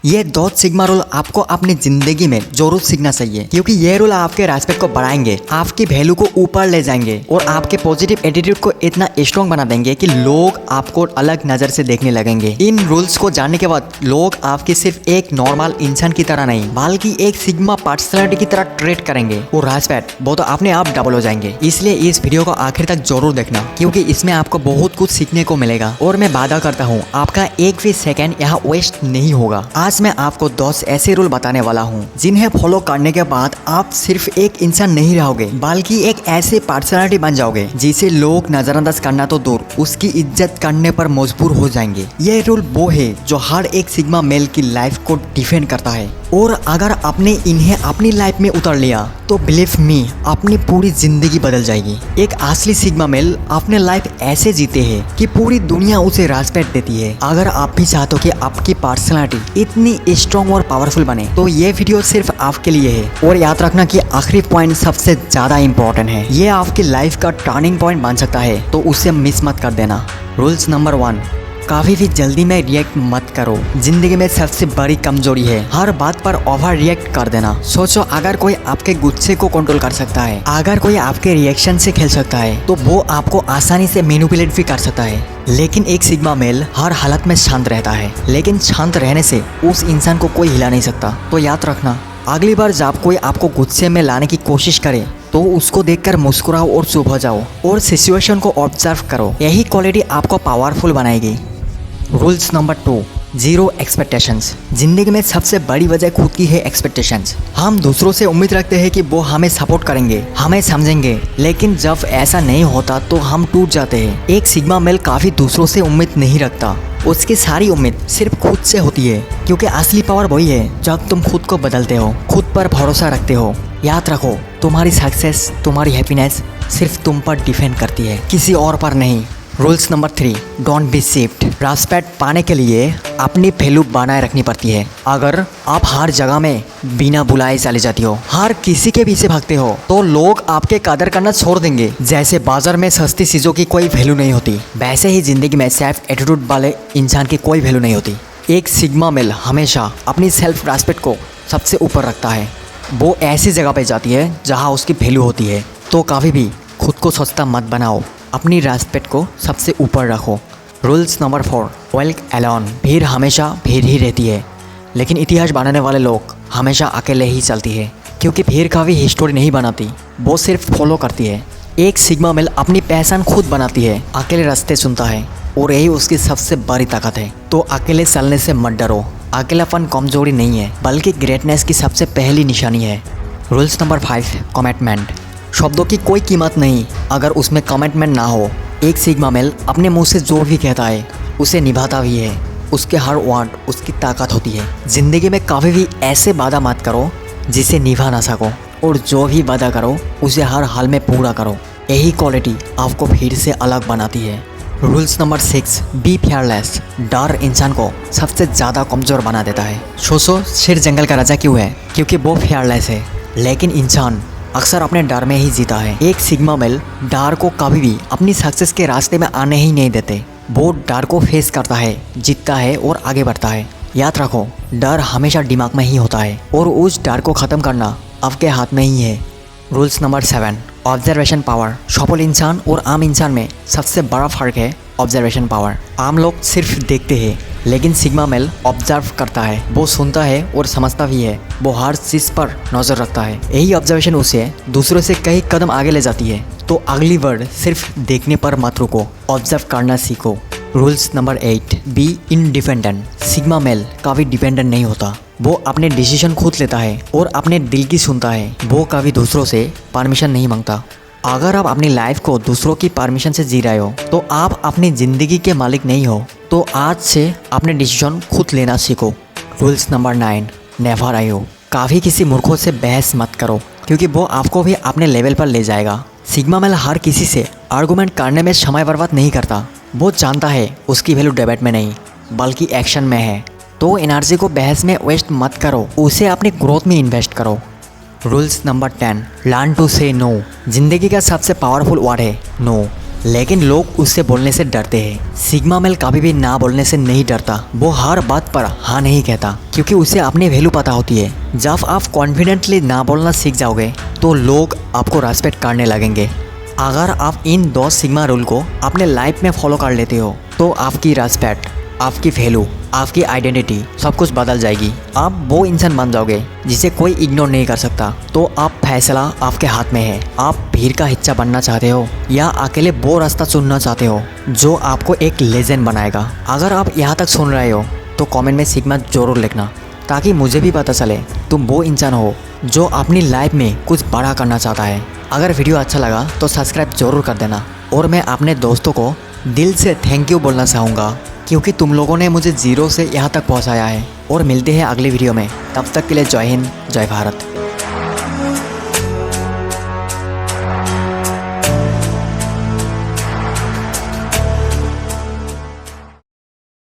ये दो sigma rule आपको अपनी जिंदगी में जरूर सीखना चाहिए, क्योंकि ये रूल आपके रेस्पेक्ट को बढ़ाएंगे, आपकी वैल्यू को ऊपर ले जाएंगे और आपके पॉजिटिव एटीट्यूड को इतना स्ट्रॉन्ग बना देंगे कि लोग आपको अलग नजर से देखने लगेंगे। इन रूल्स को जानने के बाद लोग आपकी सिर्फ एक नॉर्मल इंसान की तरह नहीं बल्कि एक सिग्मा पर्सनैलिटी की तरह ट्रीट करेंगे और रेस्पेक्ट वो तो अपने आप डबल हो जाएंगे। इसलिए इस वीडियो को आखिर तक जरूर देखना, क्योंकि इसमें आपको बहुत कुछ सीखने को मिलेगा और मैं वादा करता हूँ आपका एक भी सेकेंड यहाँ वेस्ट नहीं होगा। आज मैं आपको 10 ऐसे रूल बताने वाला हूँ जिन्हें फॉलो करने के बाद आप सिर्फ एक इंसान नहीं रहोगे बल्कि एक ऐसे पर्सनालिटी बन जाओगे जिसे लोग नजरअंदाज करना तो दूर उसकी इज्जत करने पर मजबूर हो जाएंगे। ये रूल वो है जो हर एक सिग्मा मेल की लाइफ को डिफेंड करता है और अगर आपने इन्हें अपनी लाइफ में उतार लिया तो बिलीव मी अपनी पूरी जिंदगी बदल जाएगी। एक असली सिग्मा मेल अपने लाइफ ऐसे जीते हैं कि पूरी दुनिया उसे रेस्पेक्ट देती है। अगर आप भी चाहते हो कि आपकी पर्सनालिटी इतनी स्ट्रॉन्ग और पावरफुल बने तो ये वीडियो सिर्फ आपके लिए है। और याद रखना कि आखिरी पॉइंट सबसे ज्यादा इम्पोर्टेंट है, ये आपकी लाइफ का टर्निंग पॉइंट बन सकता है, तो उसे मिस मत कर देना। रूल्स नंबर 1, काफी भी जल्दी में रिएक्ट मत करो। जिंदगी में सबसे बड़ी कमजोरी है हर बात पर ओवर रिएक्ट कर देना। सोचो अगर कोई आपके गुस्से को कंट्रोल कर सकता है, अगर कोई आपके रिएक्शन से खेल सकता है, तो वो आपको आसानी से मैनिपुलेट भी कर सकता है। लेकिन एक सिग्मा मेल हर हालत में शांत रहता है, लेकिन शांत रहने से उस इंसान को कोई हिला नहीं सकता। तो याद रखना, अगली बार जब कोई आपको गुस्से में लाने की कोशिश करे तो उसको देखकर मुस्कुराओ और चुप हो जाओ और सिचुएशन को ऑब्जर्व करो। यही क्वालिटी आपको पावरफुल बनाएगी। Rules number 2, zero expectations. जिंदगी में सबसे बड़ी वजह खुद की है एक्सपेक्टेशंस। हम दूसरों से उम्मीद रखते हैं कि वो हमें सपोर्ट करेंगे, हमें समझेंगे, लेकिन जब ऐसा नहीं होता तो हम टूट जाते हैं। एक सिग्मा मेल काफी दूसरों से उम्मीद नहीं रखता, उसकी सारी उम्मीद सिर्फ खुद से होती है, क्योंकि असली पावर वही है जब तुम खुद को बदलते हो, खुद पर भरोसा रखते हो। याद रखो, तुम्हारी सक्सेस, तुम्हारी हैप्पीनेस सिर्फ तुम पर डिपेंड करती है, किसी और पर नहीं। Rules number 3, don't be shift. Respect पाने के लिए अपनी वैल्यू बनाए रखनी पड़ती है। अगर आप हर जगह में बिना बुलाए चले जाती हो, हर किसी के पीछे भागते हो, तो लोग आपके कदर करना छोड़ देंगे। जैसे बाजार में सस्ती चीज़ों की कोई वैल्यू नहीं होती, वैसे ही जिंदगी में सेल्फ एटीट्यूड वाले इंसान की कोई वैल्यू नहीं होती। एक सिग्मा मेल हमेशा अपनी सेल्फ रेस्पेक्ट को सबसे ऊपर रखता है। वो ऐसी जगह पे जाती है जहाँ उसकी वैल्यू होती है। तो कभी भी खुद को सस्ता मत बनाओ, अपनी रेस्पेक्ट को सबसे ऊपर रखो। Rules number 4, work alone. भीड़ हमेशा भीड़ ही रहती है, लेकिन इतिहास बनाने वाले लोग हमेशा अकेले ही चलती है, क्योंकि भीड़ कभी हिस्टोरी नहीं बनाती, वो सिर्फ फॉलो करती है। एक सिग्मा मेल अपनी पहचान खुद बनाती है, अकेले रास्ते चुनता है और यही उसकी सबसे बड़ी ताकत है। तो अकेले चलने से मत डरो। अकेलापन कमजोरी नहीं है, बल्कि ग्रेटनेस की सबसे पहली निशानी है। Rules number 5, commitment. शब्दों की कोई कीमत नहीं अगर उसमें कमिटमेंट ना हो। एक सिग्मा मेल अपने मुंह से जो भी कहता है उसे निभाता भी है, उसके हर वर्ड उसकी ताकत होती है। जिंदगी में कभी भी ऐसे वादा मत करो जिसे निभा ना सको, और जो भी वादा करो उसे हर हाल में पूरा करो। यही क्वालिटी आपको भीड़ से अलग बनाती है। Rules number 6, be fearless. डर इंसान को सबसे ज़्यादा कमज़ोर बना देता है। सोचो शेर जंगल का राजा क्यों है? क्योंकि वो फियरलेस है, लेकिन इंसान अक्सर अपने डर में ही जीता है। एक सिग्मा मेल डर को कभी भी अपनी सक्सेस के रास्ते में आने ही नहीं देते। वो डर को फेस करता है, जीतता है और आगे बढ़ता है। याद रखो, डर हमेशा दिमाग में ही होता है और उस डर को ख़त्म करना आपके हाथ में ही है। Rules number 7, observation power. सफल इंसान और आम इंसान में सबसे बड़ा फर्क है ऑब्जर्वेशन पावर। आम लोग सिर्फ देखते हैं, लेकिन सिग्मा मेल ऑब्जर्व करता है, वो सुनता है और समझता भी है, वो हर चीज़ पर नज़र रखता है। यही ऑब्जर्वेशन उसे दूसरों से कई कदम आगे ले जाती है। तो अगली वर्ड सिर्फ देखने पर मत रुको, ऑब्जर्व करना सीखो। Rules number 8, be independent. Sigma male कभी डिपेंडेंट नहीं होता, वो अपने डिसीजन खुद लेता है और अपने दिल की सुनता है। वो कभी दूसरों से परमिशन नहीं मांगता। अगर आप अपनी लाइफ को दूसरों की परमिशन से जी रहे हो तो आप अपनी ज़िंदगी के मालिक नहीं हो। तो आज से अपने डिसीजन खुद लेना सीखो। Rules number 9, never argue. काफ़ी किसी मूर्खों से बहस मत करो, क्योंकि वो आपको भी अपने लेवल पर ले जाएगा। सिग्मा मेल हर किसी से आर्गूमेंट करने में समय बर्बाद नहीं करता। वो जानता है उसकी वैल्यू डिबेट में नहीं बल्कि एक्शन में है। तो एनर्जी को बहस में वेस्ट मत करो, उसे अपनी ग्रोथ में इन्वेस्ट करो। रूल्स नंबर 10, लर्न टू से नो। जिंदगी का सबसे पावरफुल वर्ड है नो। लेकिन लोग उससे बोलने से डरते हैं। सिग्मा मेल कभी भी ना बोलने से नहीं डरता, वो हर बात पर हाँ नहीं कहता, क्योंकि उसे अपनी वैल्यू पता होती है। जब आप कॉन्फिडेंटली ना बोलना सीख जाओगे तो लोग आपको रेस्पेक्ट करने लगेंगे। अगर आप इन 2 सिग्मा रूल को अपने लाइफ में फॉलो कर लेते हो तो आपकी रेस्पेक्ट, आपकी वैल्यू, आपकी आइडेंटिटी सब कुछ बदल जाएगी। आप वो इंसान बन जाओगे जिसे कोई इग्नोर नहीं कर सकता। तो आप फैसला आपके हाथ में है। आप भीड़ का हिस्सा बनना चाहते हो या अकेले वो रास्ता चुनना चाहते हो जो आपको एक लेजेंड बनाएगा। अगर आप यहाँ तक सुन रहे हो तो कमेंट में सिग्मा जरूर लिखना, ताकि मुझे भी पता चले तुम वो इंसान हो जो अपनी लाइफ में कुछ बड़ा करना चाहता है। अगर वीडियो अच्छा लगा तो सब्सक्राइब जरूर कर देना। और मैं अपने दोस्तों को दिल से थैंक यू बोलना चाहूँगा, क्योंकि तुम लोगों ने मुझे 0 से यहाँ तक पहुँचाया है। और मिलते हैं अगली वीडियो में, तब तक के लिए जय हिंद, जय भारत।